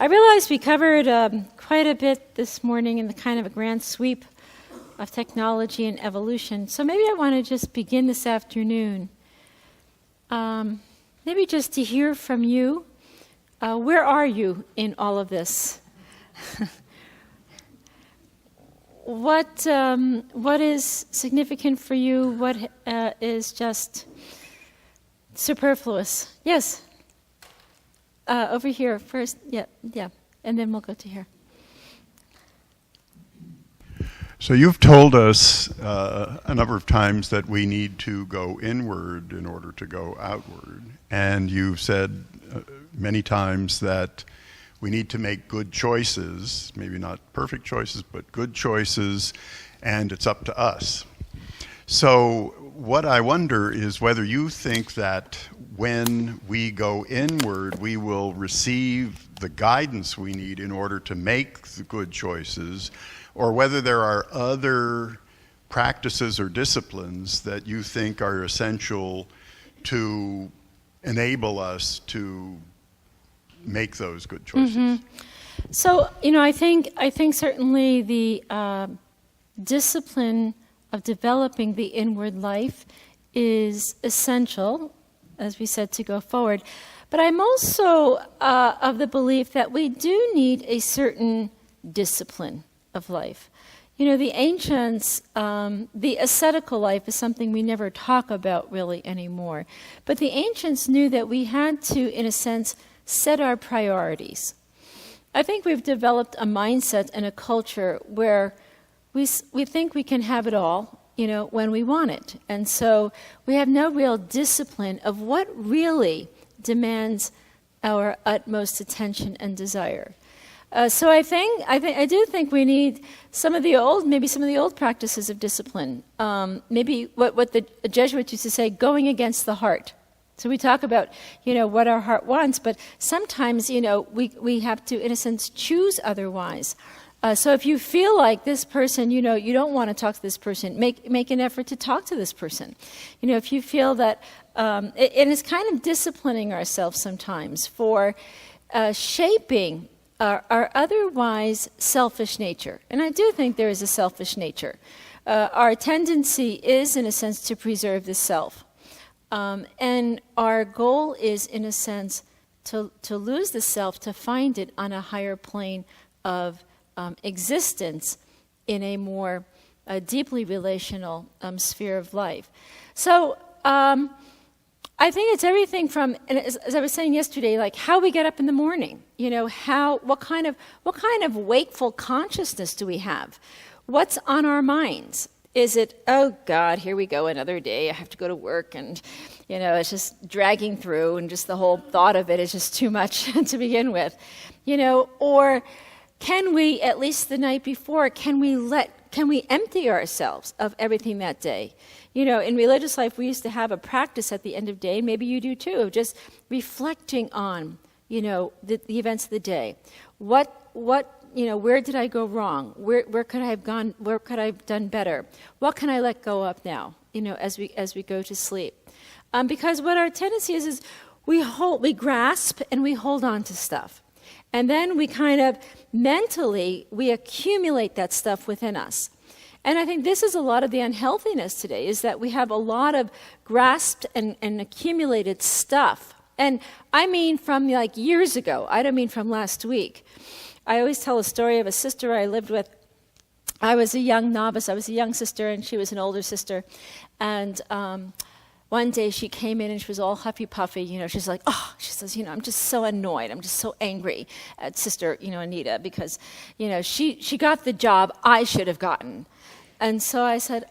I realized we covered quite a bit this morning in the kind of a grand sweep of technology and evolution. So maybe I want to just begin this afternoon. Maybe just to hear from you. Where are you in all of this? What is significant for you? What is just superfluous? Yes. Over here first. Yeah, and then we'll go to here. So you've told us a number of times that we need to go inward in order to go outward, and you've said many times that we need to make good choices, maybe not perfect choices, but good choices, and it's up to us. So what I wonder is whether you think that when we go inward, we will receive the guidance we need in order to make the good choices, or whether there are other practices or disciplines that you think are essential to enable us to make those good choices. Mm-hmm. So, I think certainly the discipline of developing the inward life is essential, as we said, to go forward. But I'm also of the belief that we do need a certain discipline of life. The ancients, the ascetical life is something we never talk about really anymore. But the ancients knew that we had to, in a sense, set our priorities. I think we've developed a mindset and a culture where we think we can have it all, when we want it. And so we have no real discipline of what really demands our utmost attention and desire. So I do think we need some of the old practices of discipline. Maybe what the Jesuits used to say, going against the heart. So we talk about, what our heart wants, but sometimes, we have to, in a sense, choose otherwise. So if you feel like this person, you don't want to talk to this person, make an effort to talk to this person. If you feel that, and it's kind of disciplining ourselves sometimes for shaping our otherwise selfish nature. And I do think there is a selfish nature. Our tendency is, in a sense, to preserve the self. And our goal is, in a sense, to lose the self, to find it on a higher plane of existence in a more deeply relational sphere of life. So I think it's everything from, and as I was saying yesterday, like how we get up in the morning. What kind of wakeful consciousness do we have? What's on our minds? Is it, oh God, here we go, another day, I have to go to work, and it's just dragging through, and just the whole thought of it is just too much to begin with, or can we, at least the night before, can we empty ourselves of everything that day? In religious life, we used to have a practice at the end of the day, maybe you do too, of just reflecting on, the events of the day. Where did I go wrong? Where could I have gone? Where could I have done better? What can I let go of now? As we go to sleep, because what our tendency is we grasp and we hold on to stuff, and then we kind of mentally we accumulate that stuff within us. And I think this is a lot of the unhealthiness today, is that we have a lot of grasped and accumulated stuff. And I mean from like years ago. I don't mean from last week. I always tell a story of a sister I lived with. I was a young novice. I was a young sister, and she was an older sister. And one day she came in, and she was all huffy-puffy. She's like, she says, I'm just so annoyed. I'm just so angry at Sister, Anita, because, she got the job I should have gotten. And so I said,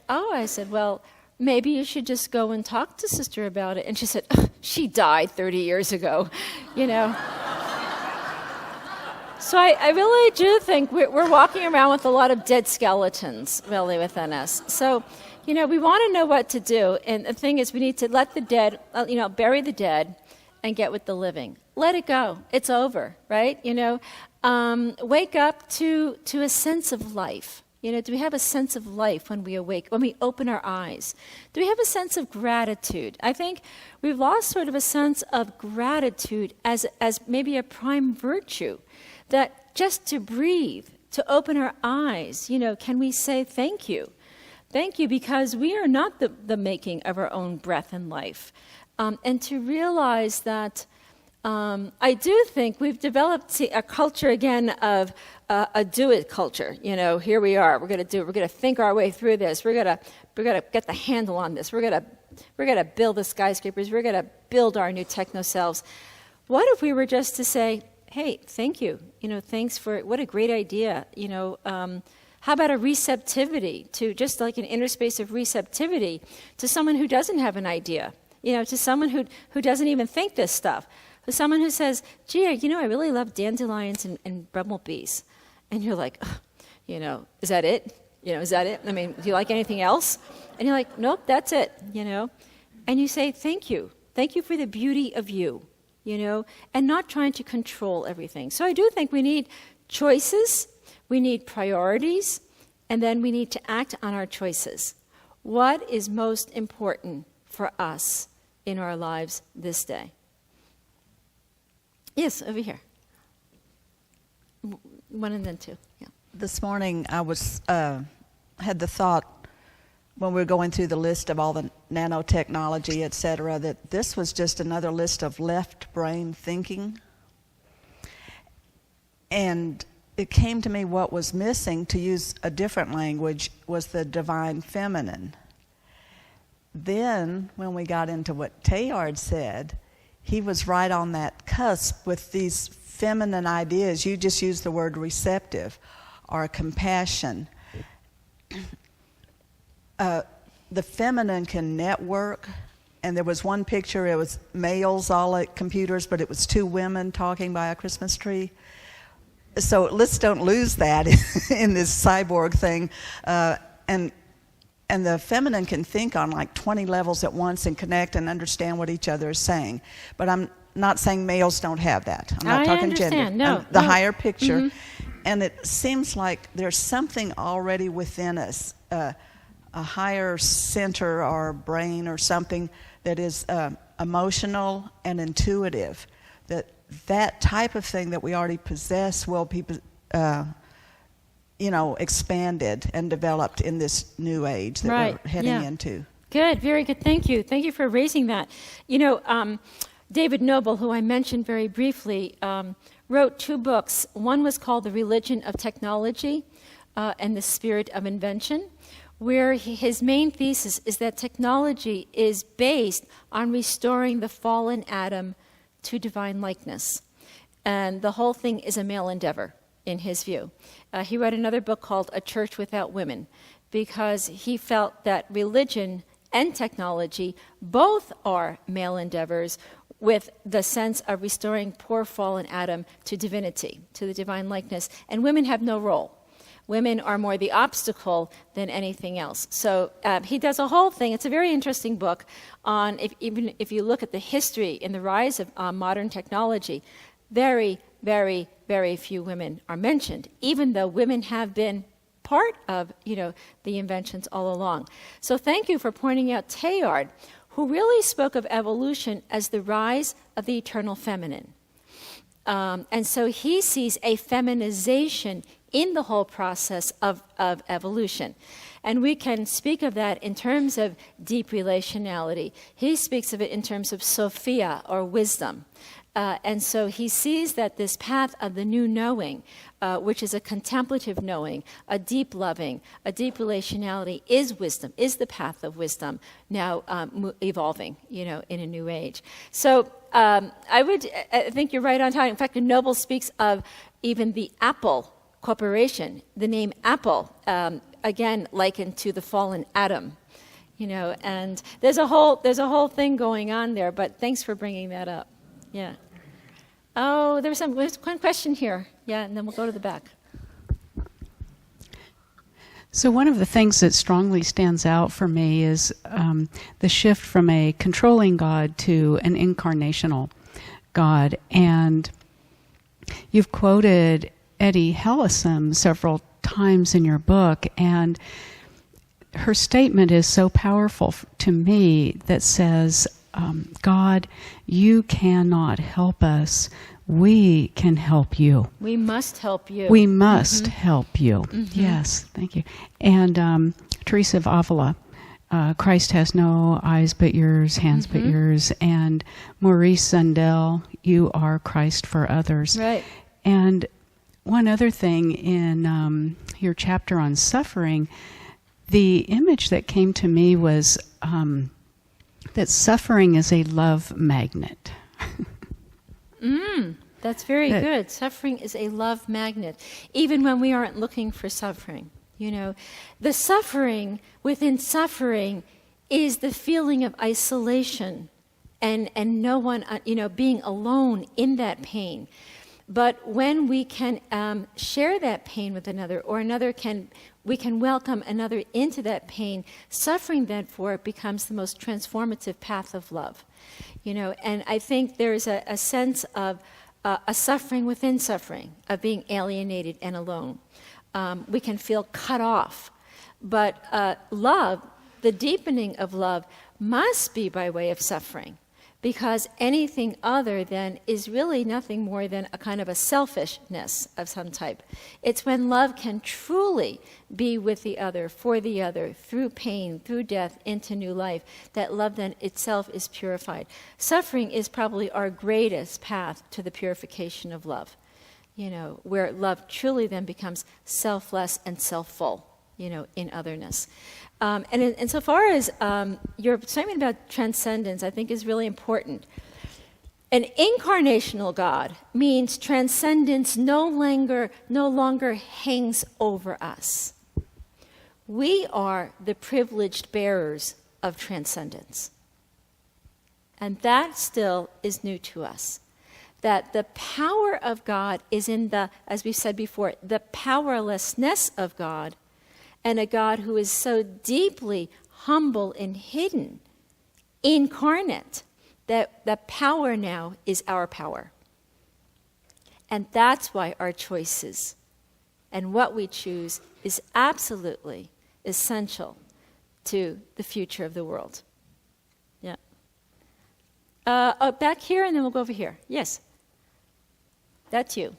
well, maybe you should just go and talk to Sister about it. And she said, she died 30 years ago, So I really do think we're walking around with a lot of dead skeletons, really, within us. So, we want to know what to do. And the thing is, we need to let the dead, bury the dead and get with the living. Let it go. It's over, right? Wake up to a sense of life. Do we have a sense of life when we awake, when we open our eyes? Do we have a sense of gratitude? I think we've lost sort of a sense of gratitude as maybe a prime virtue, that just to breathe, to open our eyes, can we say thank you? Thank you, because we are not the making of our own breath and life. And to realize that I do think we've developed a culture again of a do-it culture. Here we are. We're going to think our way through this. We're going to get the handle on this. We're going to build the skyscrapers. We're going to build our new techno selves. What if we were just to say, hey, thank you. Thanks for, what a great idea. How about a receptivity to, just like an inner space of receptivity to someone who doesn't have an idea, to someone who doesn't even think this stuff, to someone who says, gee, I really love dandelions and bumblebees. And you're like, is that it? Is that it? I mean, do you like anything else? And you're like, nope, that's it, And you say, thank you. Thank you for the beauty of you, and not trying to control everything. So I do think we need choices. We need priorities, and then we need to act on our choices. What is most important for us in our lives this day? Yes, over here. One and then two. Yeah. This morning I was had the thought, when we were going through the list of all the nanotechnology, et cetera, that this was just another list of left brain thinking. And it came to me what was missing, to use a different language, was the divine feminine. Then, when we got into what Teilhard said, he was right on that cusp with these feminine ideas. You just used the word receptive or compassion. The feminine can network, and there was one picture, it was males all at computers, but it was two women talking by a Christmas tree. So let's don't lose that in this cyborg thing. And the feminine can think on like 20 levels at once and connect and understand what each other is saying. But I'm not saying males don't have that. I'm not talking gender. No, the higher picture. Mm-hmm. And it seems like there's something already within us, a higher center or brain or something that is emotional and intuitive. That type of thing that we already possess will be, expanded and developed in this new age that we're heading into. Good, very good. Thank you. Thank you for raising that. David Noble, who I mentioned very briefly, wrote 2 books. One was called The Religion of Technology and the Spirit of Invention, where his main thesis is that technology is based on restoring the fallen Adam to divine likeness. And the whole thing is a male endeavor, in his view. He wrote another book called A Church Without Women, because he felt that religion and technology both are male endeavors, with the sense of restoring poor fallen Adam to divinity, to the divine likeness. And women have no role. Women are more the obstacle than anything else. So he does a whole thing. It's a very interesting book on, even if you look at the history in the rise of modern technology, very, very, very few women are mentioned, even though women have been part of, the inventions all along. So thank you for pointing out Teilhard, who really spoke of evolution as the rise of the eternal feminine. And so he sees a feminization in the whole process of evolution. And we can speak of that in terms of deep relationality. He speaks of it in terms of Sophia, or wisdom. And so he sees that this path of the new knowing, which is a contemplative knowing, a deep loving, a deep relationality, is wisdom, is the path of wisdom, now evolving, in a new age. So I think you're right on time. In fact, Noble speaks of even the Apple Corporation, the name Apple, again likened to the fallen Adam, and there's a whole thing going on there. But thanks for bringing that up. Yeah. Oh, there's one question here. Yeah, and then we'll go to the back. So one of the things that strongly stands out for me is the shift from a controlling God to an incarnational God. And you've quoted Eddie Hellesum several times in your book, and her statement is so powerful to me that says, God, you cannot help us. We can help you. We must help you. We must help you. Yes, thank you. And Teresa of Avila, Christ has no eyes but yours, hands but yours. And Maurice Sundell, you are Christ for others. Right. And one other thing in your chapter on suffering, the image that came to me was that suffering is a love magnet. That's very good. Suffering is a love magnet, even when we aren't looking for suffering. You know, the suffering within suffering is the feeling of isolation and no one, being alone in that pain. But when we can share that pain with another, or we can welcome another into that pain, suffering therefore becomes the most transformative path of love. And I think there's a sense of a suffering within suffering, of being alienated and alone. We can feel cut off. But love, the deepening of love, must be by way of suffering, because anything other than is really nothing more than a kind of a selfishness of some type. It's when love can truly be with the other, for the other, through pain, through death, into new life, that love then itself is purified. Suffering is probably our greatest path to the purification of love, where love truly then becomes selfless and self-full, in otherness. And so far as your statement about transcendence, I think is really important. An incarnational God means transcendence no longer hangs over us. We are the privileged bearers of transcendence. And that still is new to us. That the power of God is in as we said before, the powerlessness of God, and a God who is so deeply humble and hidden, incarnate, that the power now is our power. And that's why our choices and what we choose is absolutely essential to the future of the world. Yeah. Back here, and then we'll go over here. Yes. That's you.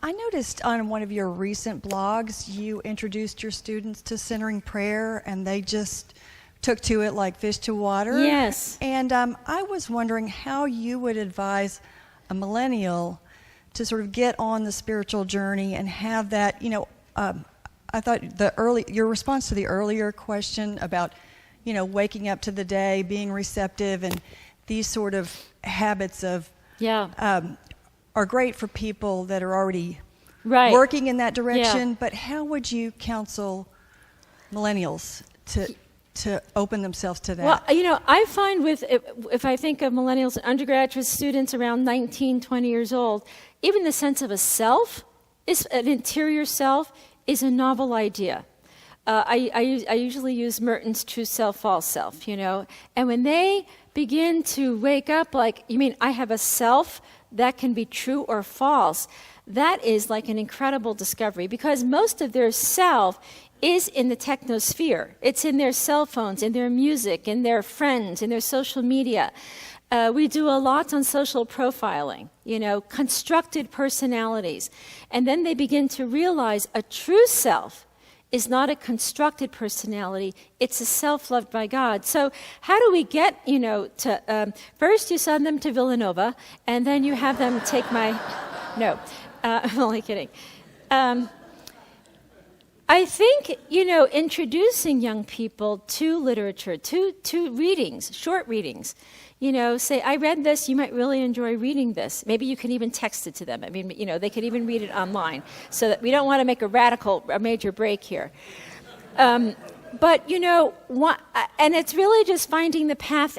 I noticed on one of your recent blogs, you introduced your students to centering prayer, and they just took to it like fish to water. Yes. And I was wondering how you would advise a millennial to sort of get on the spiritual journey and have that, I thought your response to the earlier question about, waking up to the day, being receptive, and these sort of habits of are great for people that are already working in that direction. Yeah. But how would you counsel millennials to open themselves to that? Well, I find if I think of millennials and undergraduate students around 19, 20 years old, even the sense of a self, an interior self, is a novel idea. I usually use Merton's true self, false self, and when they begin to wake up like, you mean I have a self that can be true or false, that is like an incredible discovery, because most of their self is in the technosphere. It's in their cell phones, in their music, in their friends, in their social media. We do a lot on social profiling, constructed personalities. And then they begin to realize a true self is not a constructed personality, it's a self loved by God. So how do we get, first you send them to Villanova, and then you have them take no, I'm only kidding. I think, introducing young people to literature, to readings, short readings, say, I read this, you might really enjoy reading this. Maybe you can even text it to them. I mean, they could even read it online, so that we don't want to make a major break here. But, and it's really just finding the path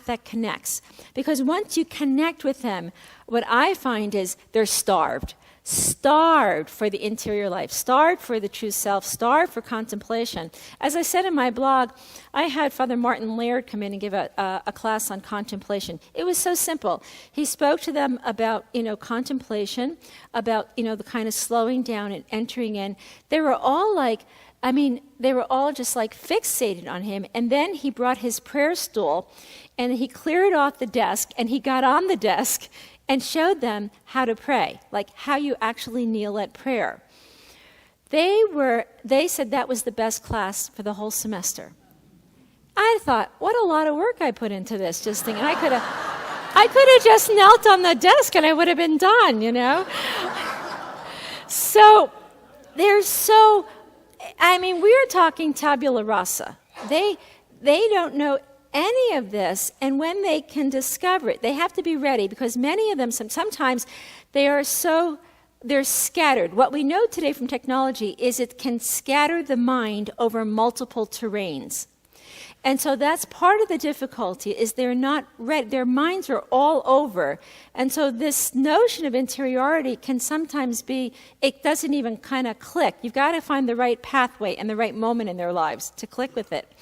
that connects. Because once you connect with them, what I find is they're starved. starved for the interior life, starved for the true self, starved for contemplation. As I said in my blog, I had Father Martin Laird come in and give a class on contemplation. It was so simple. He spoke to them about, contemplation, about, the kind of slowing down and entering in. They were all they were all just like fixated on him. And then he brought his prayer stool and he cleared off the desk and he got on the desk and showed them how to pray, like how you actually kneel at prayer. They said that was the best class for the whole semester. I thought, what a lot of work I put into this, just thinking I could have just knelt on the desk and I would have been done, So we're talking tabula rasa. They don't know any of this, and when they can discover it, they have to be ready, because many of them, sometimes they're scattered. What we know today from technology is it can scatter the mind over multiple terrains. And so that's part of the difficulty, is they're not ready. Their minds are all over. And so this notion of interiority can sometimes it doesn't even kind of click. You've got to find the right pathway and the right moment in their lives to click with it.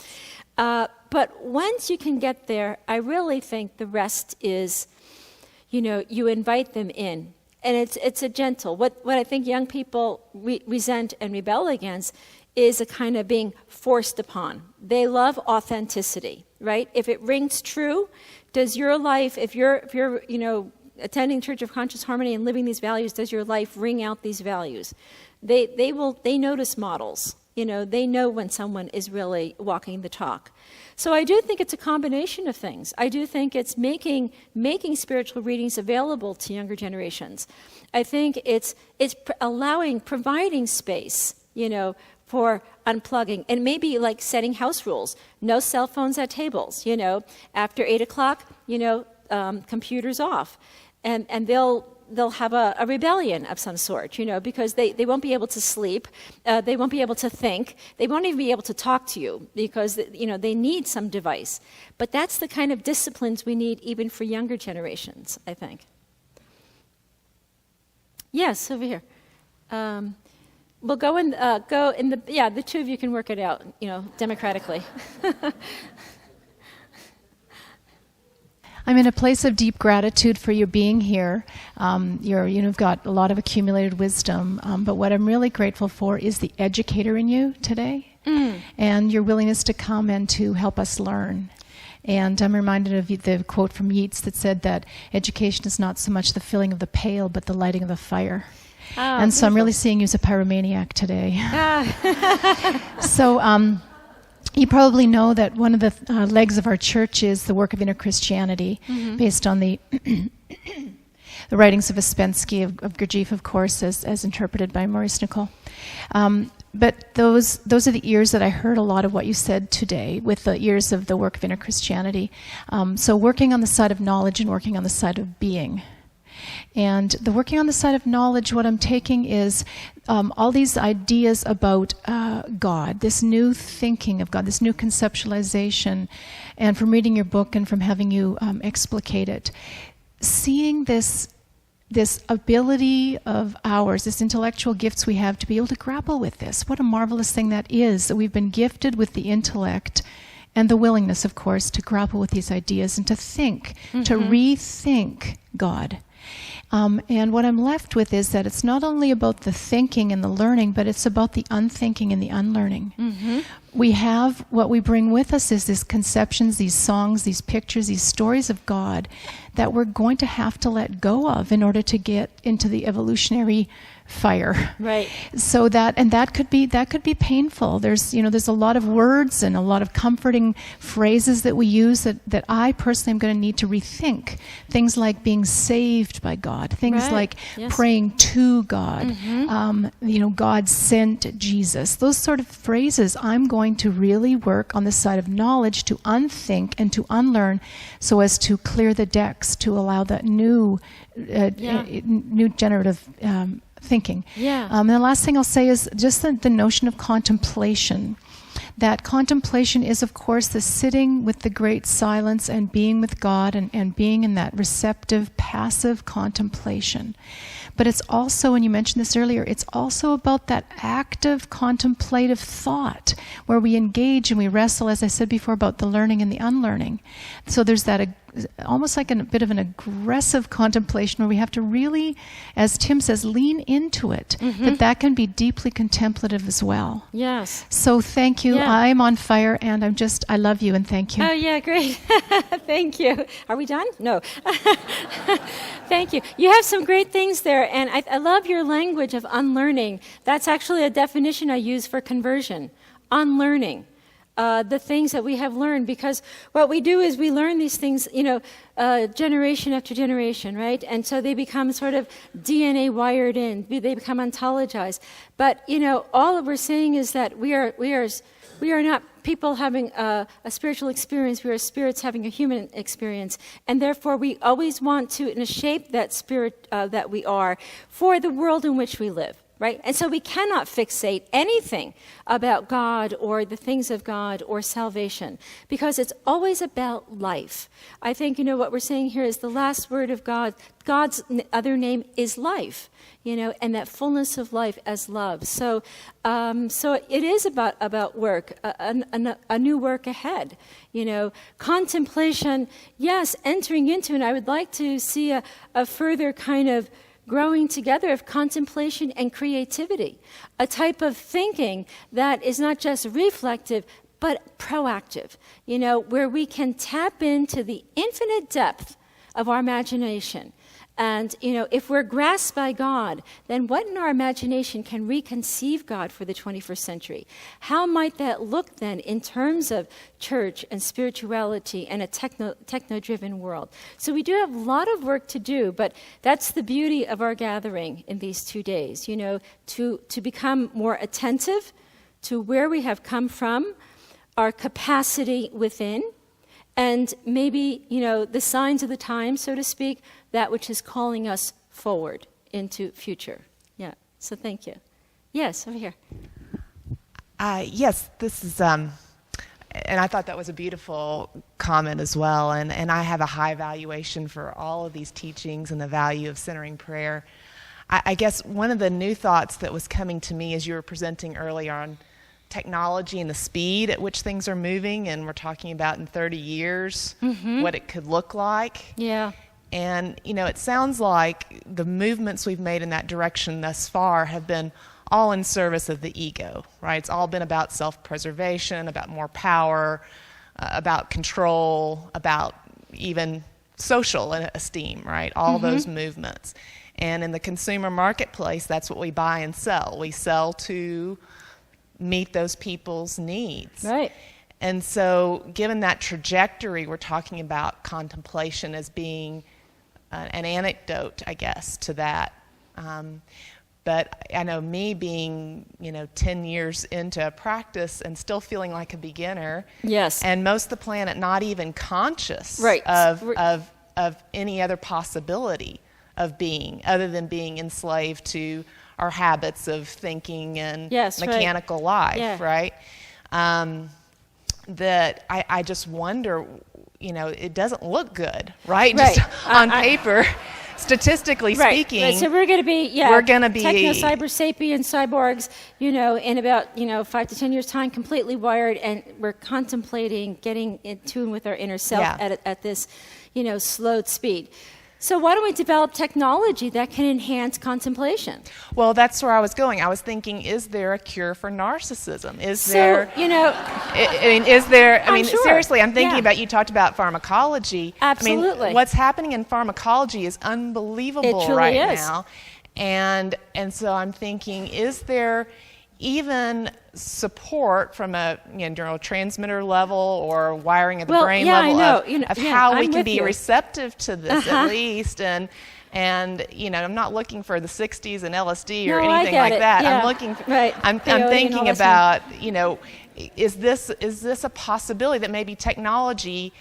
But once you can get there, I really think the rest is, you invite them in. And it's a gentle. What I think young people resent and rebel against is a kind of being forced upon. They love authenticity, right? If it rings true, does your life, if you're attending Church of Conscious Harmony and living these values, does your life ring out these values? They notice models. They know when someone is really walking the talk. So I do think it's a combination of things. I do think it's making spiritual readings available to younger generations. I think it's providing space, for unplugging, and maybe like setting house rules. No cell phones at tables, after 8 o'clock, computers off. And they'll have a rebellion of some sort, because they won't be able to sleep, they won't be able to think, they won't even be able to talk to you, because they need some device. But that's the kind of disciplines we need even for younger generations, I think. Yes, over here. We'll go in the two of you can work it out, democratically. I'm in a place of deep gratitude for you being here. You've got a lot of accumulated wisdom, but what I'm really grateful for is the educator in you today, and your willingness to come and to help us learn. And I'm reminded of the quote from Yeats that said that education is not so much the filling of the pail, but the lighting of the fire. Oh, and beautiful. So I'm really seeing you as a pyromaniac today. So you probably know that one of the legs of our church is the work of inner Christianity, based on the the writings of Ouspensky, of Gurdjieff, of course, as interpreted by Maurice Nicole. But those are the ears that I heard a lot of what you said today, with the ears of the work of inner Christianity. So working on the side of knowledge and working on the side of being. And the working on the side of knowledge, what I'm taking is all these ideas about God, this new thinking of God, this new conceptualization, and from reading your book and from having you explicate it, seeing this ability of ours, this intellectual gifts we have to be able to grapple with this. What a marvelous thing that is, that we've been gifted with the intellect and the willingness, of course, to grapple with these ideas and to think, to rethink God. And what I'm left with is that it's not only about the thinking and the learning, but it's about the unthinking and the unlearning. We have, what we bring with us is these conceptions, these songs, these pictures, these stories of God that we're going to have to let go of in order to get into the evolutionary fire. Right. So that could be painful. There's a lot of words and a lot of comforting phrases that we use that I personally am going to need to rethink. Things like being saved by God. Things like praying to God. God sent Jesus. Those sort of phrases I'm going to really work on the side of knowledge to unthink and to unlearn, so as to clear the decks to allow that new generative thinking. And the last thing I'll say is just the notion of contemplation. that contemplation is, of course, the sitting with the great silence and being with God and being in that receptive, passive contemplation. But it's also, and you mentioned this earlier, it's also about that active contemplative thought where we engage and we wrestle, as I said before, about the learning and the unlearning. So there's that almost like a bit of an aggressive contemplation where we have to really, as Tim says, lean into it, that can be deeply contemplative as well. Yes. So thank you. Yeah. I'm on fire, and I love you, and thank you. Oh, yeah, great. Thank you. Are we done? No. Thank you. You have some great things there, and I love your language of unlearning. That's actually a definition I use for conversion. Unlearning. The things that we have learned, because what we do is we learn these things, generation after generation, right? And so they become sort of DNA wired in. They become ontologized. But all that we're saying is that we are not people having a spiritual experience. We are spirits having a human experience, and therefore we always want to shape that spirit that we are for the world in which we live. Right? And so we cannot fixate anything about God or the things of God or salvation, because it's always about life. I think, what we're saying here is the last word of God. God's other name is life, and that fullness of life as love. So it is about work, a new work ahead. Contemplation, yes, entering into, and I would like to see a further kind of growing together of contemplation and creativity, a type of thinking that is not just reflective, but proactive, where we can tap into the infinite depth of our imagination. And, if we're grasped by God, then what in our imagination can reconceive God for the 21st century? How might that look then in terms of church and spirituality and a techno-driven world? So we do have a lot of work to do, but that's the beauty of our gathering in these 2 days, to become more attentive to where we have come from, our capacity within, and maybe, the signs of the time, so to speak, that which is calling us forward into future. Yeah, so thank you. Yes, over here. Yes, this is, and I thought that was a beautiful comment as well, and I have a high valuation for all of these teachings and the value of centering prayer. I guess one of the new thoughts that was coming to me as you were presenting earlier on technology and the speed at which things are moving, and we're talking about in 30 years what it could look like. Yeah. And, it sounds like the movements we've made in that direction thus far have been all in service of the ego, right? It's all been about self-preservation, about more power, about control, about even social esteem, right? All those movements. And in the consumer marketplace, that's what we buy and sell. We sell to meet those people's needs. Right. And so given that trajectory, we're talking about contemplation as being an anecdote, I guess, to that. But I know me being, 10 years into practice and still feeling like a beginner. Yes. And most of the planet not even conscious Right. of any other possibility of being, other than being enslaved to our habits of thinking and mechanical life, right? That I just wonder, it doesn't look good, right? Just on paper, statistically speaking. Right. So we're going to be, techno-cyber sapient cyborgs, in about, 5 to 10 years' time, completely wired, and we're contemplating getting in tune with our inner self at this, slowed speed. So why don't we develop technology that can enhance contemplation? Well, that's where I was going. I was thinking, is there a cure for narcissism? Is there, Sure. Seriously, I'm thinking about, you talked about pharmacology. Absolutely. What's happening in pharmacology is unbelievable now. And so I'm thinking, is there even support from a neurotransmitter level or wiring of the brain level of how we can be receptive to this at least, and I'm not looking for the 60s and LSD or anything like that. Yeah. I'm looking for, I'm thinking about, is this a possibility that maybe technology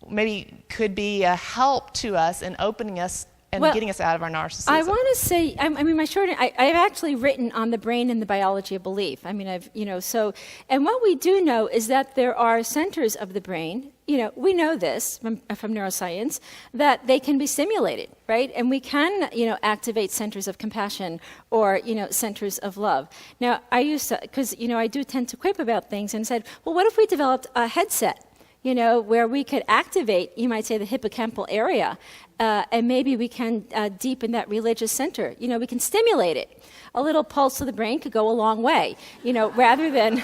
maybe could be a help to us in opening us and Well, getting us out of our narcissism. I want to say, I've actually written on the brain and the biology of belief. I mean, and what we do know is that there are centers of the brain, we know this from neuroscience, that they can be stimulated, right? And we can, activate centers of compassion or, centers of love. Now, I used to, because, I do tend to quip about things and said, well, what if we developed a headset, where we could activate, you might say, the hippocampal area, and maybe we can deepen that religious center. We can stimulate it. A little pulse of the brain could go a long way, rather than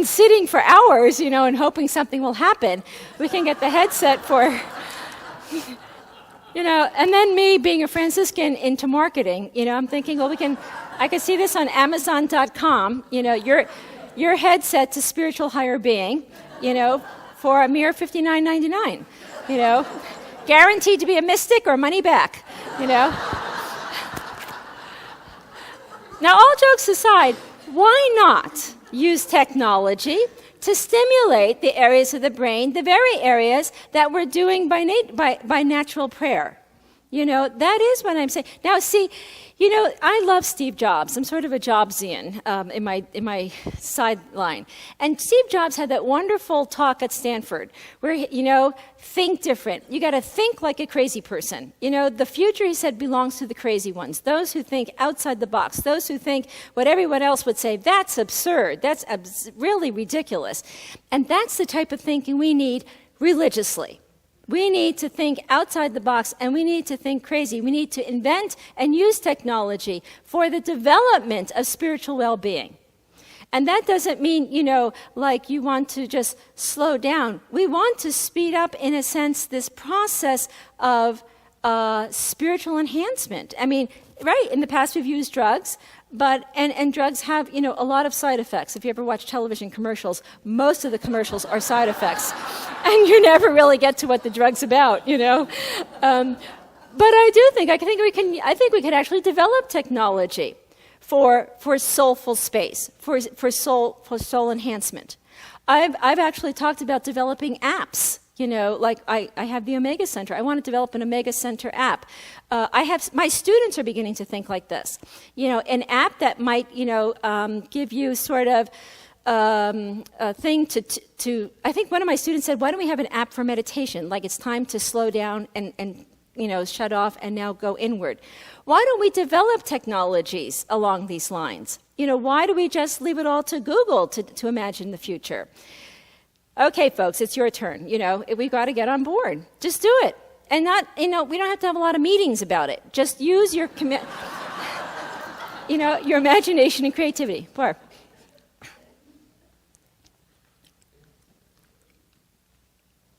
sitting for hours, and hoping something will happen. We can get the headset for, and then me being a Franciscan into marketing, I'm thinking, well, I could see this on Amazon.com, your headset to spiritual higher being, for a mere $59.99, guaranteed to be a mystic or money back, Now, all jokes aside, why not use technology to stimulate the areas of the brain, the very areas that we're doing by natural prayer? That is what I'm saying. Now, see, I love Steve Jobs. I'm sort of a Jobsian in my sideline. And Steve Jobs had that wonderful talk at Stanford where, think different. You got to think like a crazy person. The future, he said, belongs to the crazy ones, those who think outside the box, those who think what everyone else would say, that's absurd, that's really ridiculous. And that's the type of thinking we need religiously. We need to think outside the box, and we need to think crazy. We need to invent and use technology for the development of spiritual well-being. And that doesn't mean, like you want to just slow down. We want to speed up, in a sense, this process of spiritual enhancement. I mean, right, in the past we've used drugs, but and drugs have, a lot of side effects. If you ever watch television commercials, most of the commercials are side effects. And you never really get to what the drug's about, But I do think, I think we can actually develop technology for soulful space, for soul enhancement. I've actually talked about developing apps. Like I have the Omega Center. I want to develop an Omega Center app. My students are beginning to think like this. An app that might, give you sort of a thing to. I think one of my students said, "Why don't we have an app for meditation? Like it's time to slow down and shut off and now go inward. Why don't we develop technologies along these lines? Why do we just leave it all to Google to imagine the future?" Okay, folks, it's your turn. We've got to get on board. Just do it. And not, we don't have to have a lot of meetings about it. Just use your, your imagination and creativity. Barb.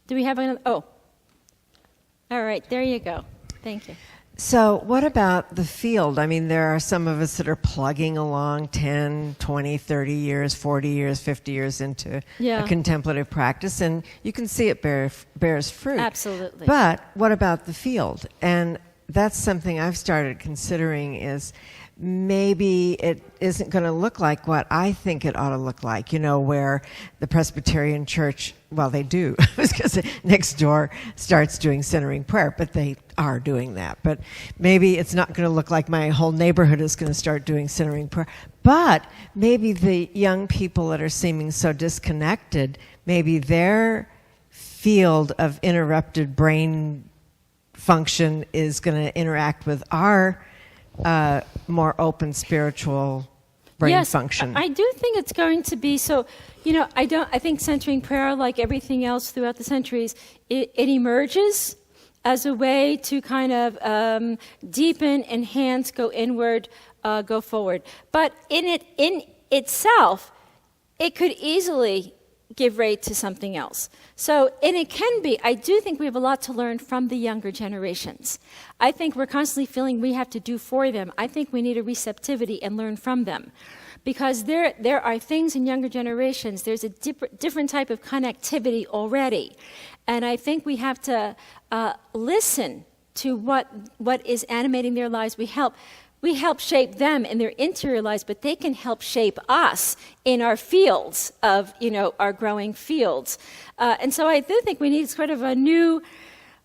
Do we have another? Oh. All right, there you go. Thank you. So what about the field? I mean, there are some of us that are plugging along 10, 20, 30 years, 40 years, 50 years into a contemplative practice, and you can see it bears fruit. Absolutely. But what about the field? And that's something I've started considering is maybe it isn't going to look like what I think it ought to look like, where the Presbyterian Church, well, they do, because next door starts doing centering prayer, but they are doing that. But maybe it's not going to look like my whole neighborhood is going to start doing centering prayer. But maybe the young people that are seeming so disconnected, maybe their field of interrupted brain function is going to interact with our more open spiritual brain function. I do think it's going to be so. I think centering prayer, like everything else throughout the centuries, it emerges as a way to kind of deepen, enhance, go inward, go forward. But in itself, it could easily give way to something else. So, and it can be, I do think we have a lot to learn from the younger generations. I think we're constantly feeling we have to do for them. I think we need a receptivity and learn from them. Because there are things in younger generations, there's a different type of connectivity already. And I think we have to listen to what is animating their lives. We help shape them in their interior lives, but they can help shape us in our fields of, our growing fields. And so I do think we need sort of a new,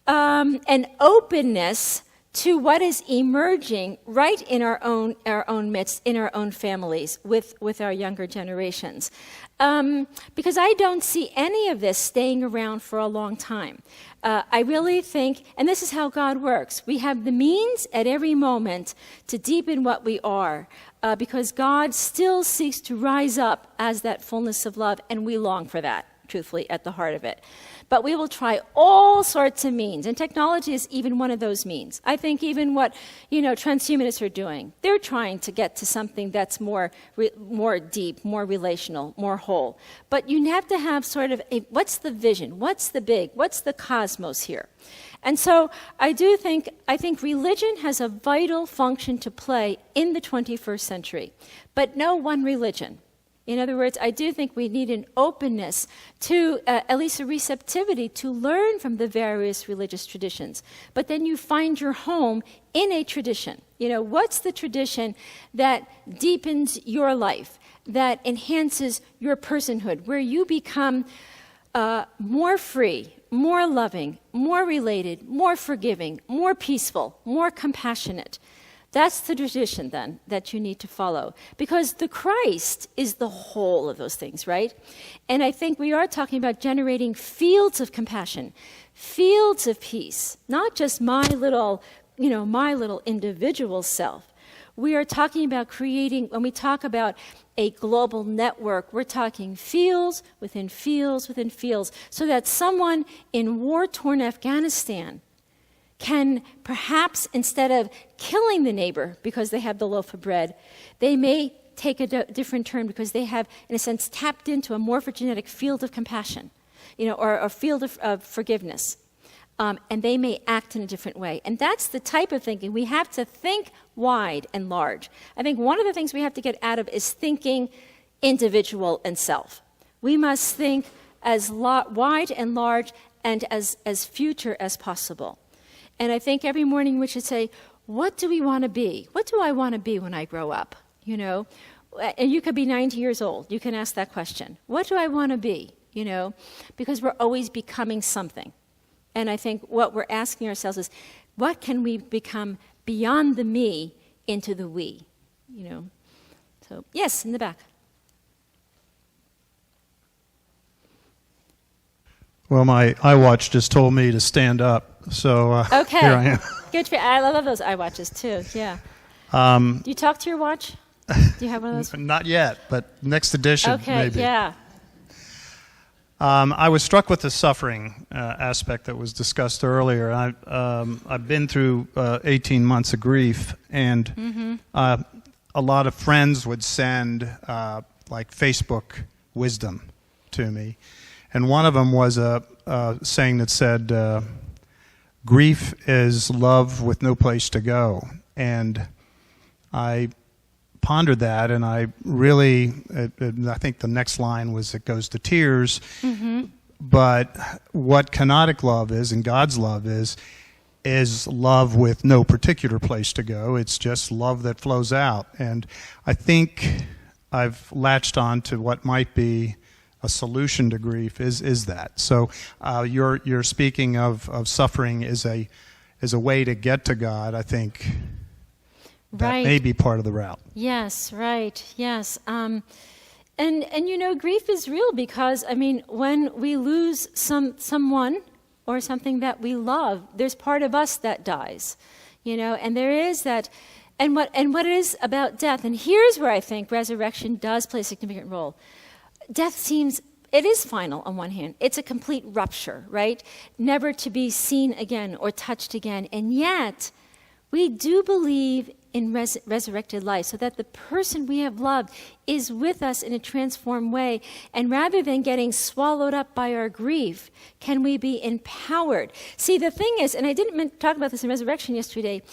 an openness to what is emerging right in our own midst, in our own families, with our younger generations. Because I don't see any of this staying around for a long time. I really think, and this is how God works, we have the means at every moment to deepen what we are, because God still seeks to rise up as that fullness of love, and we long for that, truthfully, at the heart of it. But we will try all sorts of means, and technology is even one of those means. I think even what, transhumanists are doing, they're trying to get to something that's more deep, more relational, more whole. But you have to have sort of what's the vision? What's the big? What's the cosmos here? And so I think religion has a vital function to play in the 21st century, but no one religion. In other words, I do think we need an openness to, at least a receptivity to learn from the various religious traditions. But then you find your home in a tradition. What's the tradition that deepens your life, that enhances your personhood, where you become more free, more loving, more related, more forgiving, more peaceful, more compassionate? That's the tradition, then, that you need to follow. Because the Christ is the whole of those things, right? And I think we are talking about generating fields of compassion, fields of peace, not just my little individual self. We are talking about creating, when we talk about a global network, we're talking fields within fields within fields, so that someone in war-torn Afghanistan can perhaps, instead of killing the neighbor because they have the loaf of bread, they may take a different turn because they have, in a sense, tapped into a morphogenetic field of compassion, or a field of forgiveness. And they may act in a different way. And that's the type of thinking. We have to think wide and large. I think one of the things we have to get out of is thinking individual and self. We must think as wide and large and as future as possible. And I think every morning we should say, what do we want to be? What do I want to be when I grow up? And you could be 90 years old. You can ask that question. What do I want to be? Because we're always becoming something. And I think what we're asking ourselves is, what can we become beyond the me into the we? So, yes, in the back. Well, my iWatch just told me to stand up, so okay. Here I am. Good for you. I love those iWatches too. Yeah. Do you talk to your watch? Do you have one of those? Not yet, but next edition, okay, maybe. Yeah. I was struck with the suffering aspect that was discussed earlier. I've been through 18 months of grief, and a lot of friends would send like Facebook wisdom to me. And one of them was a saying that said, grief is love with no place to go. And I pondered that, and I really, I think the next line was, it goes to tears. Mm-hmm. But what kenotic love is, and God's love is love with no particular place to go. It's just love that flows out. And I think I've latched on to what might be a solution to grief is that. So you're speaking of suffering as a way to get to God. I think that may be part of the route. Yes, right. Yes. And grief is real because, when we lose someone or something that we love, there's part of us that dies, and there is that. And what it is about death, and here's where I think resurrection does play a significant role. Death it is final on one hand. It's a complete rupture, right? Never to be seen again or touched again. And yet, we do believe in resurrected life, so that the person we have loved is with us in a transformed way. And rather than getting swallowed up by our grief, can we be empowered? See, the thing is, and I didn't talk about this in resurrection yesterday,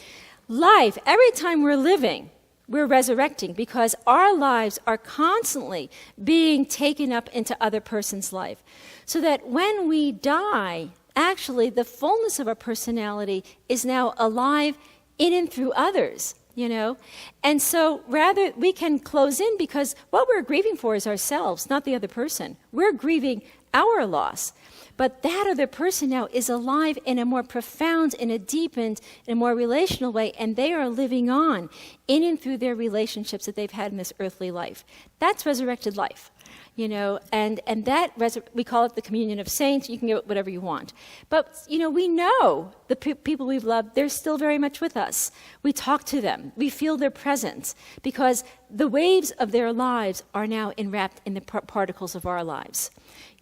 life, every time we're living, we're resurrecting, because our lives are constantly being taken up into other person's life. So that when we die, actually the fullness of our personality is now alive in and through others. you know? And so rather, we can close in because what we're grieving for is ourselves, not the other person. We're grieving our loss. But that other person now is alive in a more profound, in a deepened, in a more relational way, and they are living on in and through their relationships that they've had in this earthly life. That's resurrected life, you know, and that, we call it the communion of saints. You can give it whatever you want. But, you know, we know the people we've loved, they're still very much with us. We talk to them. We feel their presence because the waves of their lives are now enwrapped in the particles of our lives.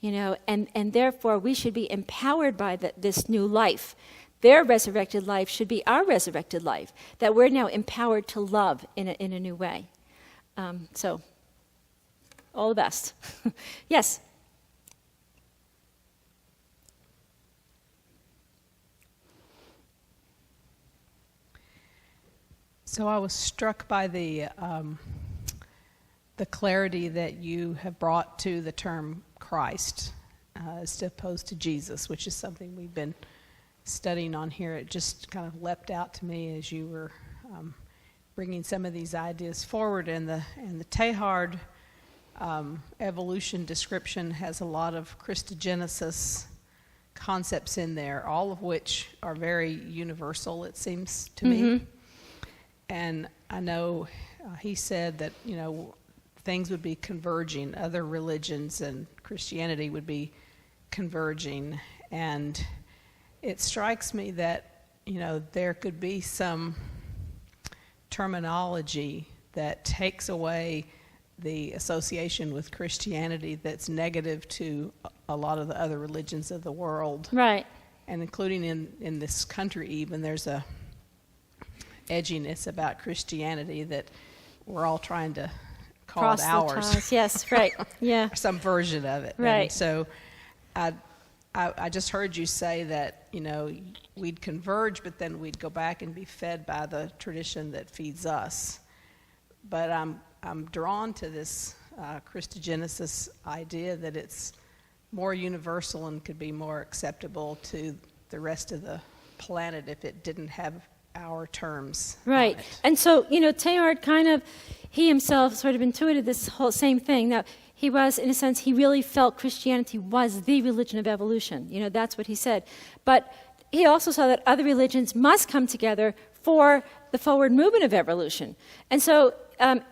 You know, and therefore we should be empowered by this new life. Their resurrected life should be our resurrected life, that we're now empowered to love in a new way. So, all the best. Yes? So I was struck by the clarity that you have brought to the term Christ as opposed to Jesus, which is something we've been studying on here. It just kind of leapt out to me as you were bringing some of these ideas forward. And the Teilhard evolution description has a lot of Christogenesis concepts in there, all of which are very universal, it seems to me. And I know he said that, you know, things would be converging, other religions and Christianity would be converging. And it strikes me that, you know, there could be some terminology that takes away the association with Christianity that's negative to a lot of the other religions of the world. Right. And including in this country even, there's a edginess about Christianity that we're all trying to call Cross it the ours. ties. Yes, right. Yeah. Or some version of it. Right. And so I just heard you say that, you know, we'd converge, but then we'd go back and be fed by the tradition that feeds us. But I'm drawn to this Christogenesis idea that it's more universal and could be more acceptable to the rest of the planet if it didn't have our terms. Right. And so, you know, Teilhard kind of, he himself sort of intuited this whole same thing. Now, he was, in a sense, he really felt Christianity was the religion of evolution. You know, that's what he said. But he also saw that other religions must come together for the forward movement of evolution. And so,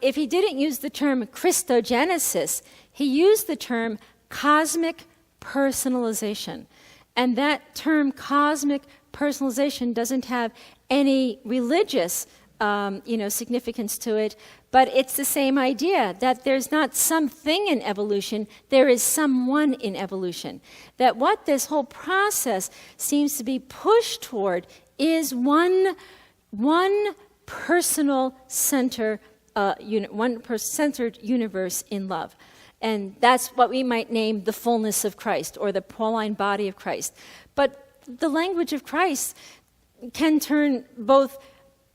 if he didn't use the term Christogenesis, he used the term cosmic personalization. And that term cosmic personalization doesn't have any religious significance to it, but it's the same idea that there's not something in evolution, there is someone in evolution. That what this whole process seems to be pushed toward is one personal center, centered universe in love. And that's what we might name the fullness of Christ or the Pauline body of Christ. But the language of Christ can turn both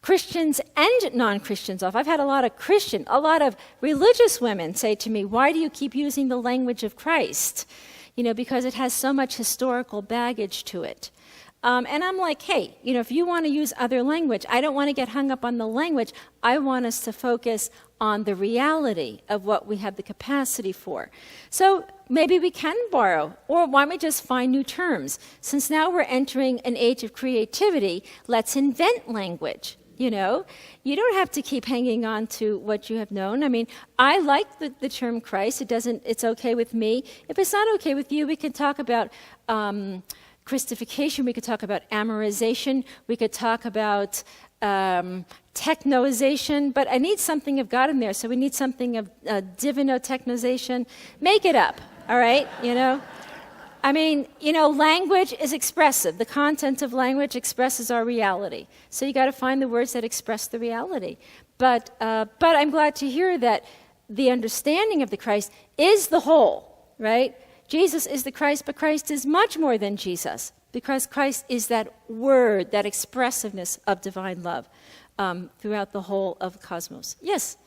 Christians and non-Christians off. I've had a lot of religious women say to me, why do you keep using the language of Christ? You know, because it has so much historical baggage to it. And I'm like, hey, you know, if you want to use other language, I don't want to get hung up on the language. I want us to focus on the reality of what we have the capacity for. So maybe we can borrow, or why don't we just find new terms? Since now we're entering an age of creativity, let's invent language. You know, you don't have to keep hanging on to what you have known. I mean, I like the term Christ. It's okay with me. If it's not okay with you, we can talk about Christification. We could talk about amorization. We could talk about technoization. But I need something of God in there. So we need something of divinotechnization. Make it up, all right? You know? I mean, you know, language is expressive. The content of language expresses our reality. So you got to find the words that express the reality. But I'm glad to hear that the understanding of the Christ is the whole, right? Jesus is the Christ, but Christ is much more than Jesus, because Christ is that word, that expressiveness of divine love throughout the whole of the cosmos. Yes.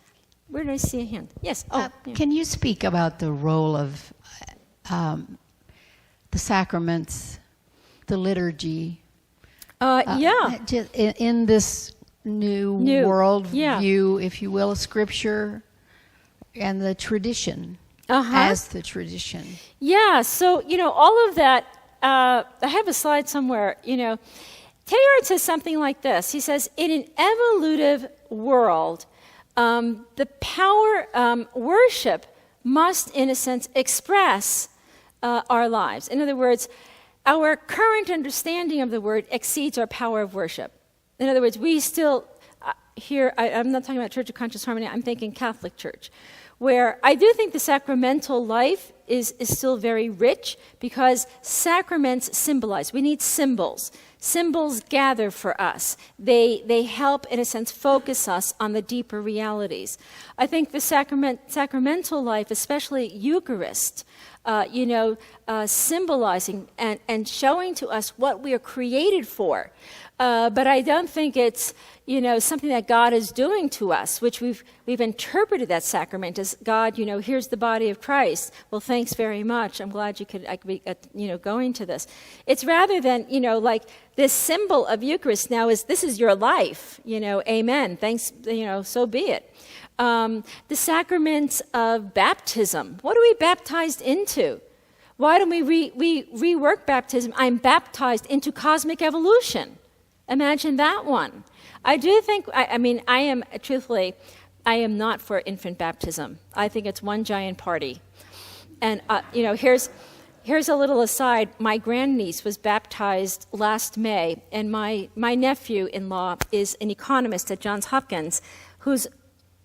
Where did I see a hand? Yes. Oh, yeah. Can you speak about the role of the sacraments, the liturgy? Yeah. In this new world view, if you will, Scripture and the tradition as the tradition. Yeah, so, all of that, I have a slide somewhere, Teilhard says something like this. He says, in an evolutive world, the power, worship must, in a sense, express our lives. In other words, our current understanding of the word exceeds our power of worship. In other words, we still, here, I'm not talking about Church of Conscious Harmony, I'm thinking Catholic Church, where I do think the sacramental life is still very rich because sacraments symbolize. We need symbols. Symbols gather for us. They help, in a sense, focus us on the deeper realities. I think the sacramental life, especially Eucharist, symbolizing and showing to us what we are created for. But I don't think it's, something that God is doing to us, which we've interpreted that sacrament as God, here's the body of Christ. Well, thanks very much. I'm glad I could be, going to this. It's rather than, like this symbol of Eucharist now this is your life, amen. Thanks, so be it. The sacraments of baptism. What are we baptized into? Why don't we rework baptism? I'm baptized into cosmic evolution. Imagine that one. I do think, I am not for infant baptism. I think it's one giant party. And, here's a little aside. My grandniece was baptized last May, and my nephew-in-law is an economist at Johns Hopkins who's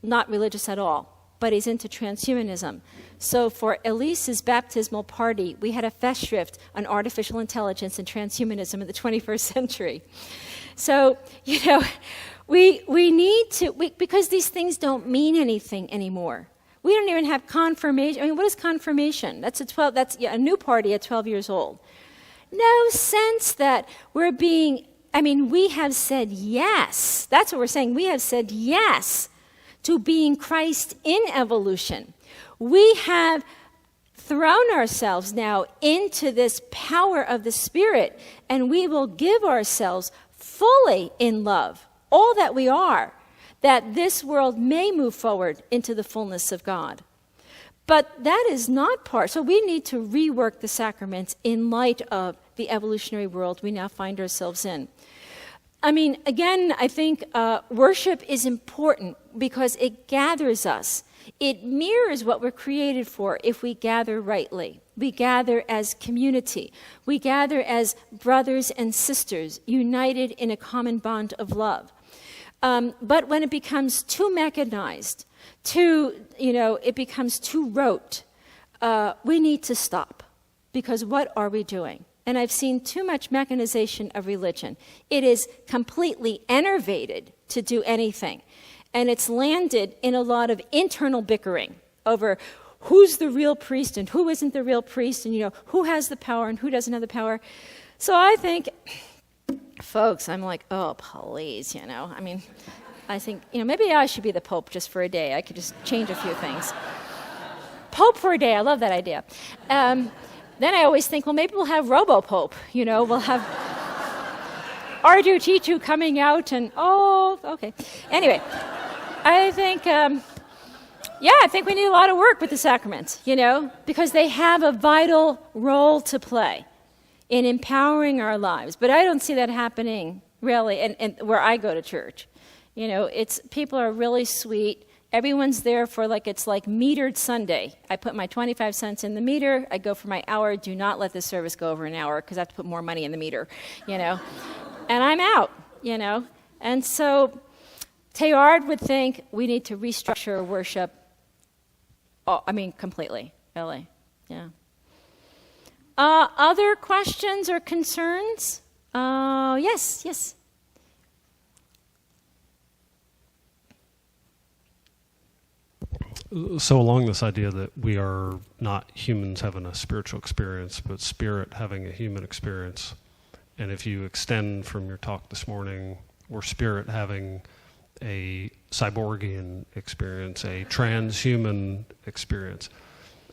not religious at all, but he's into transhumanism. So for Elise's baptismal party, we had a festschrift on artificial intelligence and transhumanism in the 21st century. So, we need to, because these things don't mean anything anymore. We don't even have confirmation. What is confirmation? That's a new party at 12 years old. No sense that we're being, we have said yes. That's what we're saying. We have said yes to being Christ in evolution. We have thrown ourselves now into this power of the Spirit, and we will give ourselves fully in love, all that we are, that this world may move forward into the fullness of God. But that is not part. So we need to rework the sacraments in light of the evolutionary world we now find ourselves in. Again, I think worship is important because it gathers us. It mirrors what we're created for if we gather rightly. We gather as community. We gather as brothers and sisters united in a common bond of love. But when it becomes too mechanized, it becomes too rote, we need to stop. Because what are we doing? And I've seen too much mechanization of religion. It is completely enervated to do anything. And it's landed in a lot of internal bickering over who's the real priest and who isn't the real priest, and who has the power and who doesn't have the power. So I think, folks, I'm like, oh, please, I think, maybe I should be the Pope just for a day. I could just change a few things. Pope for a day, I love that idea. Then I always think, well, maybe we'll have Robo-Pope, we'll have R2-T2 coming out and, okay. Anyway, I think, I think we need a lot of work with the sacraments, because they have a vital role to play in empowering our lives. But I don't see that happening, really, and where I go to church. People are really sweet. Everyone's there for it's like metered Sunday. I put my 25 cents in the meter. I go for my hour. Do not let this service go over an hour because I have to put more money in the meter, And I'm out, And so Teilhard would think we need to restructure worship. Completely, really, yeah. Other questions or concerns? Yes. So along this idea that we are not humans having a spiritual experience, but spirit having a human experience, and if you extend from your talk this morning, we're spirit having a cyborgian experience, a transhuman experience.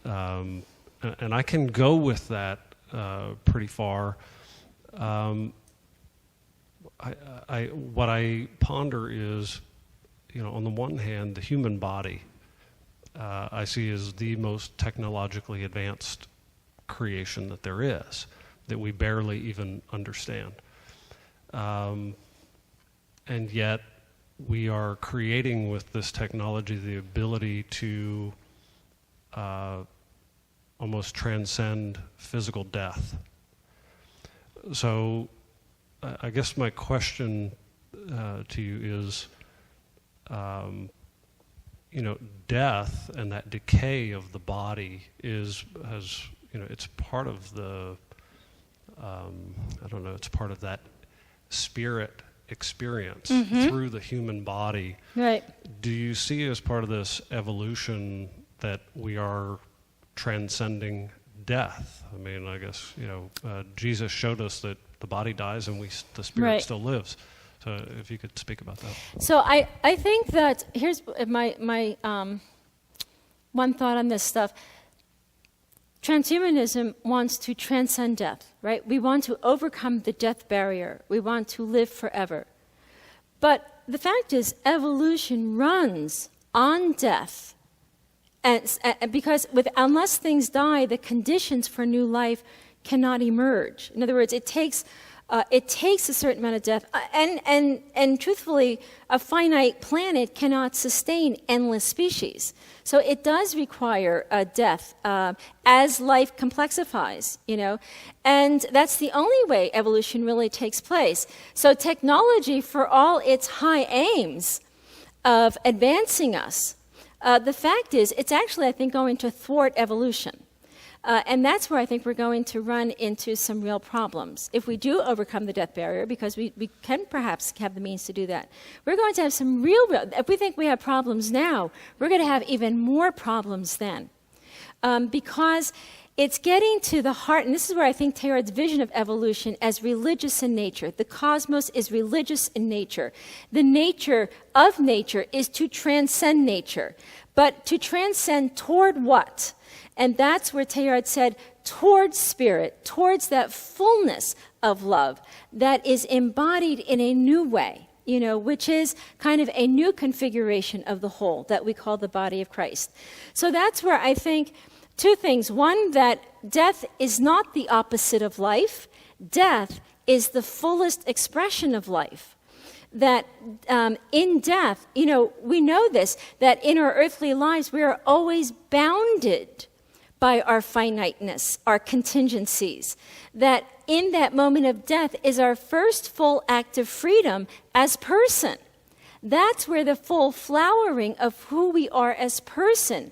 And I can go with that pretty far. what I ponder is, on the one hand, the human body I see as the most technologically advanced creation that there is, that we barely even understand. And yet we are creating with this technology the ability to almost transcend physical death. So I guess my question to you is, death and that decay of the body it's part of the, it's part of that spirit experience through the human body. Right. Do you see as part of this evolution that we are transcending death? I mean, I guess, Jesus showed us that the body dies and the spirit still lives. So if you could speak about that. So I think that, here's my one thought on this stuff. Transhumanism wants to transcend death, right? We want to overcome the death barrier. We want to live forever. But the fact is, evolution runs on death. And because unless things die, the conditions for new life cannot emerge. In other words, it takes a certain amount of death. And truthfully, a finite planet cannot sustain endless species. So it does require death as life complexifies, And that's the only way evolution really takes place. So technology, for all its high aims of advancing us, the fact is, it's actually, I think, going to thwart evolution. And that's where I think we're going to run into some real problems. If we do overcome the death barrier, because we can perhaps have the means to do that, we're going to have some real, if we think we have problems now, we're going to have even more problems then. Because it's getting to the heart, and this is where I think Teilhard's vision of evolution as religious in nature. The cosmos is religious in nature. The nature of nature is to transcend nature. But to transcend toward what? And that's where Teilhard said, towards spirit, towards that fullness of love that is embodied in a new way, which is kind of a new configuration of the whole that we call the body of Christ. So that's where I think two things. One, that death is not the opposite of life. Death is the fullest expression of life. That in death, we know this, that in our earthly lives we are always bounded by our finiteness, our contingencies. That in that moment of death is our first full act of freedom as person. That's where the full flowering of who we are as person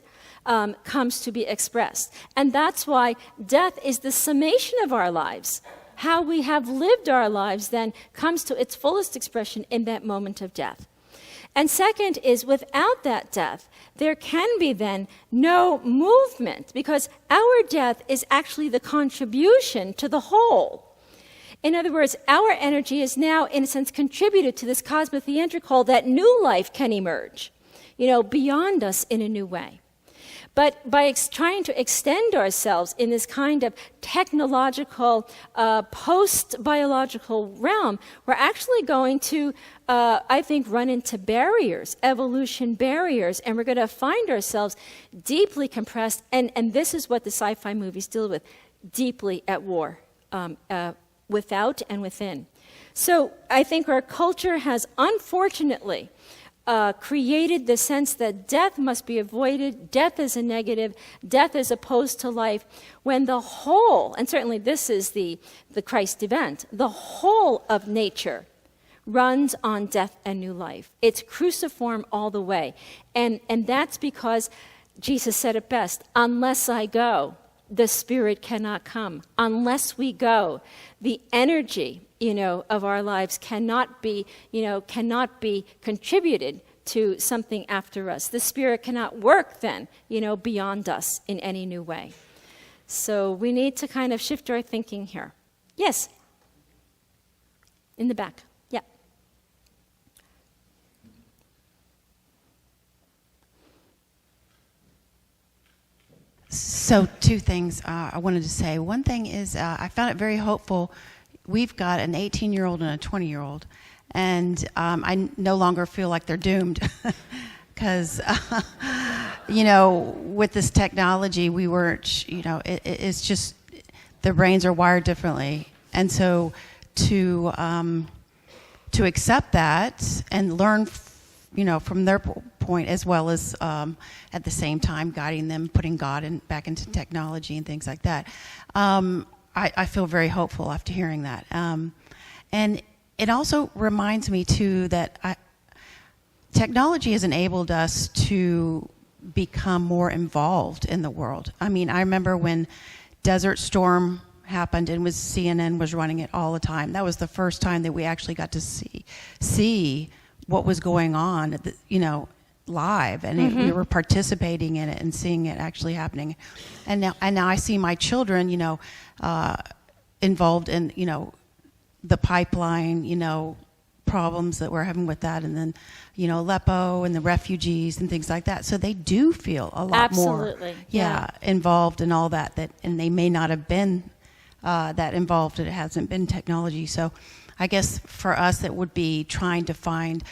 comes to be expressed. And that's why death is the summation of our lives. How we have lived our lives then comes to its fullest expression in that moment of death. And second is, without that death, there can be then no movement, because our death is actually the contribution to the whole. In other words, our energy is now, in a sense, contributed to this cosmotheantric whole that new life can emerge, beyond us in a new way. But by trying to extend ourselves in this kind of technological, post-biological realm, we're actually going to, I think, run into barriers, evolution barriers, and we're going to find ourselves deeply compressed, and this is what the sci-fi movies deal with, deeply at war, without and within. So I think our culture has, unfortunately, created the sense that death must be avoided, death is a negative, death is opposed to life, when the whole, and certainly this is the Christ event, the whole of nature runs on death and new life. It's cruciform all the way. And that's because Jesus said it best, unless I go, the Spirit cannot come. Unless we go, the energy, of our lives cannot be contributed to something after us. The Spirit cannot work then, beyond us in any new way. So we need to kind of shift our thinking here. Yes? In the back. Yeah. So two things I wanted to say. One thing is I found it very hopeful we've got an 18-year-old and a 20-year-old, and I no longer feel like they're doomed. Because, with this technology, we weren't, it's just, the brains are wired differently. And so to accept that and learn, from their point, as well as at the same time guiding them, putting God back into technology and things like that, I feel very hopeful after hearing that. And it also reminds me, too, that technology has enabled us to become more involved in the world. I mean, I remember when Desert Storm happened and CNN was running it all the time. That was the first time that we actually got to see what was going on, live, and we were participating in it and seeing it actually happening. And now I see my children, involved in, the pipeline, problems that we're having with that, and then Aleppo and the refugees and things like that. So they do feel a lot more involved in all that, and they may not have been that involved if it hasn't been technology. So I guess for us it would be trying to find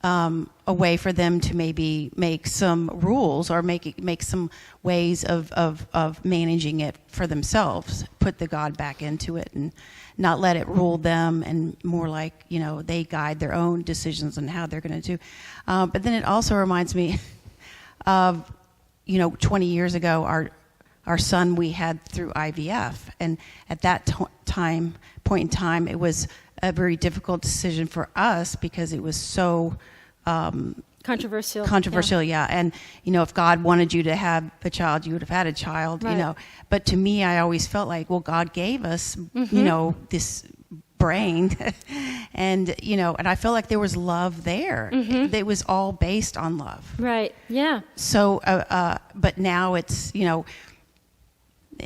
a way for them to maybe make some rules or make some ways of managing it for themselves, put the God back into it and not let it rule them, and more like, they guide their own decisions on how they're going to do. But then it also reminds me of, 20 years ago, our son we had through IVF. And at that point in time, it was a very difficult decision for us because it was so controversial, yeah. And if God wanted you to have a child, you would have had a child, right. But to me, I always felt like, well, God gave us this brain and and I feel like there was love there. It was all based on love, right? Yeah. So but now it's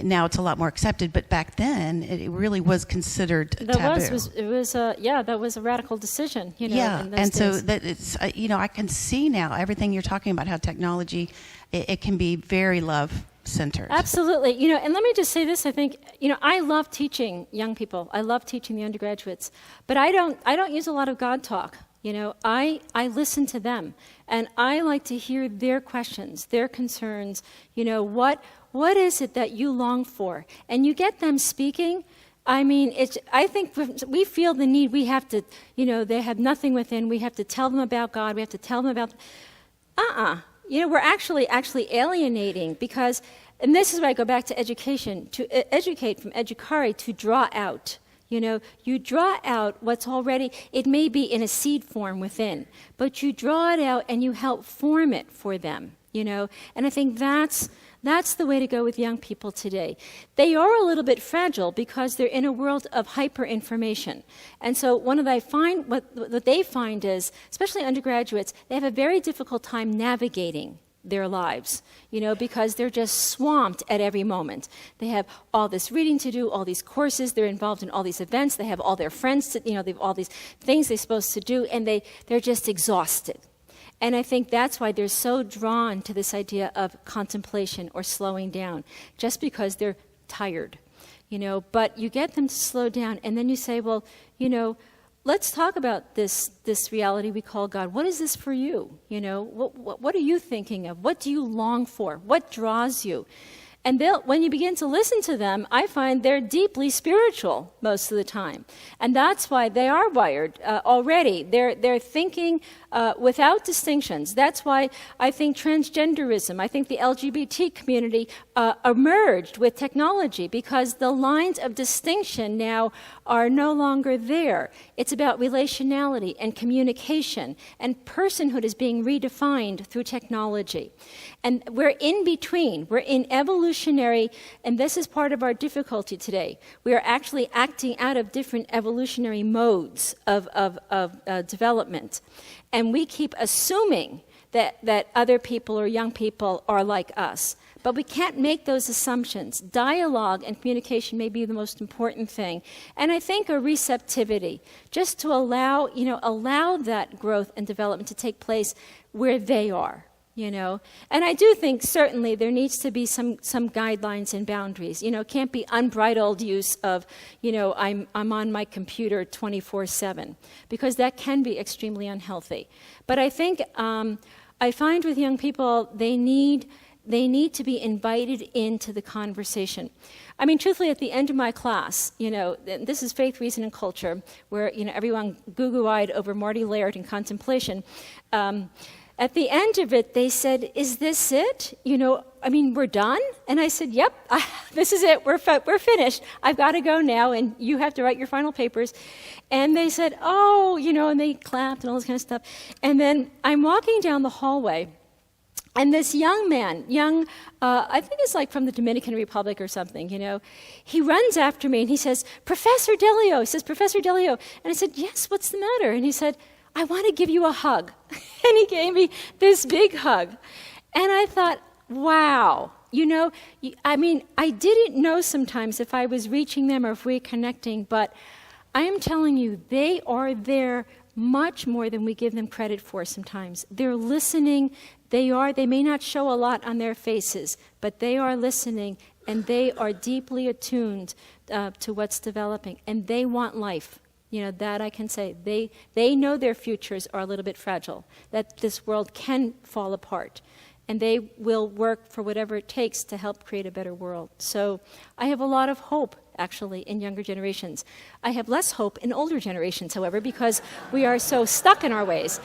now it's a lot more accepted, but back then it really was considered taboo. That was a radical decision, Yeah, in those and so days. that it's I can see now everything you're talking about, how technology it can be very love-centered. Absolutely, and let me just say this: I think I love teaching young people. I love teaching the undergraduates, but I don't use a lot of God talk. I listen to them, and I like to hear their questions, their concerns. What is it that you long for? And you get them speaking. I mean, I think we feel the need. We have to, they have nothing within. We have to tell them about God. We have to tell them about. We're actually alienating because, and this is where I go back to education, to educate from educare, to draw out. You draw out what's already, it may be in a seed form within, but you draw it out and you help form it for them, And I think that's the way to go with young people today. They are a little bit fragile because they're in a world of hyper-information. And so what they find is, especially undergraduates, they have a very difficult time navigating their lives, because they're just swamped at every moment. They have all this reading to do, all these courses, they're involved in all these events, they have all their friends, they have all these things they're supposed to do, and they're just exhausted. And I think that's why they're so drawn to this idea of contemplation or slowing down, just because they're tired, But you get them to slow down, and then you say, well, let's talk about this reality we call God. What is this for you? What are you thinking of? What do you long for? What draws you? And when you begin to listen to them, I find they're deeply spiritual most of the time. And that's why they are wired already. They're thinking without distinctions. That's why I think transgenderism, I think the LGBT community emerged with technology, because the lines of distinction now are no longer there. It's about relationality and communication, and personhood is being redefined through technology. And we're in between. We're in evolutionary, and this is part of our difficulty today. We are actually acting out of different evolutionary modes of development. And we keep assuming that other people or young people are like us. But we can't make those assumptions. Dialogue and communication may be the most important thing. And I think a receptivity, just to allow that growth and development to take place where they are. you know. And I do think certainly there needs to be some guidelines and boundaries. You know, it can't be unbridled use of, you know, I'm on my computer 24/7, because that can be extremely unhealthy. But I think I find with young people they need to be invited into the conversation. I mean, truthfully, at the end of my class, you know, this is Faith, Reason, and Culture, where, you know, everyone goo-goo-eyed over Marty Laird and contemplation. At the end of it, they said, "Is this it? You know, I mean, we're done?" And I said, "Yep, this is it. We're finished. I've got to go now, and you have to write your final papers." And they said, "Oh, you know," and they clapped and all this kind of stuff. And then I'm walking down the hallway, and this young man, I think it's like from the Dominican Republic or something, you know, he runs after me and he says, "Professor Delio." He says, "Professor Delio." And I said, "Yes, what's the matter?" And he said, "I want to give you a hug." And he gave me this big hug. And I thought, wow, you know, I mean, I didn't know sometimes if I was reaching them or if we're connecting, but I am telling you, they are there much more than we give them credit for sometimes. They're listening. They may not show a lot on their faces, but they are listening, and they are deeply attuned to what's developing, and they want life. You know, that I can say. They know their futures are a little bit fragile, that this world can fall apart, and they will work for whatever it takes to help create a better world. So I have a lot of hope, actually, in younger generations. I have less hope in older generations, however, because we are so stuck in our ways.